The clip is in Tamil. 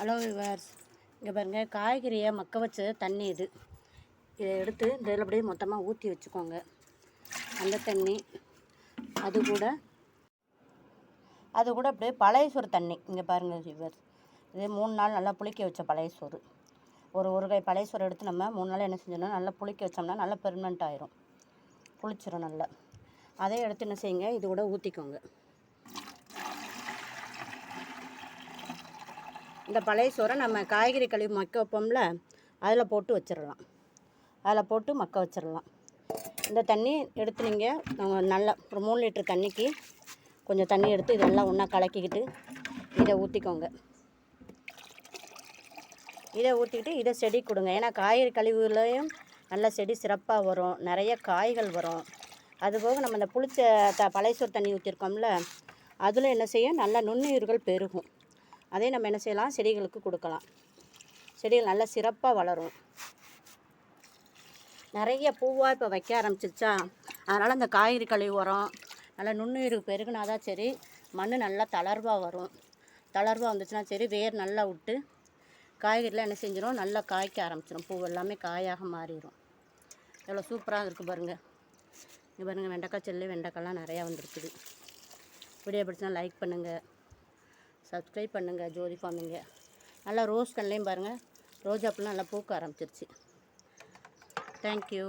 ஹலோ விவர்ஸ், இங்கே பாருங்கள், காய்கறியை மக்க வச்ச தண்ணி இதை எடுத்து இந்த இதில் அப்படியே மொத்தமாக ஊற்றி வச்சுக்கோங்க. அந்த தண்ணி அது கூட அப்படியே பழைய சோறு தண்ணி. இங்கே பாருங்கள் விவர்ஸ், இது 3 நாள் நல்லா புளிக்க வச்ச பழைய சோறு. ஒரு கை பழைய சோறு எடுத்து நம்ம 3 நாள் என்ன செஞ்சோம்னா நல்லா புளிக்க வச்சோம்னா நல்லா பெர்மனெண்ட் ஆயிரும், புளிச்சிரும் நல்லா. அதே எடுத்து என்ன செய்யுங்க, இது கூட ஊற்றிக்கோங்க. இந்த பழைய சோறை நம்ம காய்கறி கழுவி மக்க வைப்போம்ல, அதில் போட்டு வச்சிடலாம். அதில் போட்டு மக்க வச்சிடலாம். இந்த தண்ணி எடுத்து நீங்கள் நல்லா ஒரு 3 லிட்டர் தண்ணிக்கு கொஞ்சம் தண்ணி எடுத்து இதெல்லாம் ஒன்றா கலக்கிக்கிட்டு இதை ஊற்றிக்கோங்க. இதை ஊற்றிக்கிட்டு இதை செடி கொடுங்க. ஏன்னா காய்கறி கழிவுலையும் நல்ல செடி சிறப்பாக வரும், நிறைய காய்கள் வரும். அதுபோக நம்ம இந்த புளிச்ச பழைய சோறு தண்ணி ஊற்றிருக்கோம்ல, அதில் என்ன செய்யும், நல்ல நுண்ணுயிர்கள் பெருகும். அதே நம்ம என்ன செய்யலாம், செடிகளுக்கு கொடுக்கலாம். செடிகள் நல்லா சிறப்பாக வளரும். நிறைய பூவாக இப்போ வைக்க ஆரம்பிச்சிருச்சா, அதனால் அந்த காய்கறி கழிவு உரம் நல்லா நுண்ணுயிர் பெருகுனா தான் சரி, மண் நல்லா தளர்வாக வரும். தளர்வாக வந்துச்சுன்னா சரி, வேர் நல்லா விட்டு காய்கறிலாம் என்ன செஞ்சிடும், நல்லா காய்க்க ஆரம்பிச்சிடும். பூ எல்லாமே காயாக மாறிடும். எவ்வளோ சூப்பராக இருக்குது பாருங்கள். இங்கே பாருங்கள், வெண்டைக்காய் செல்லு வெண்டைக்காய்லாம் நிறையா வந்துருக்குது. வீடியோ பிடிச்சினா லைக் பண்ணுங்கள், சப்ஸ்கிரைப் பண்ணுங்கள். ஜோதி ஃபார்மிங்க நல்லா ரோஸ் கண்லேயும் பாருங்கள், ரோஜாப்பூலாம் நல்லா பூக்க ஆரம்பிச்சிருச்சு. தேங்க்யூ.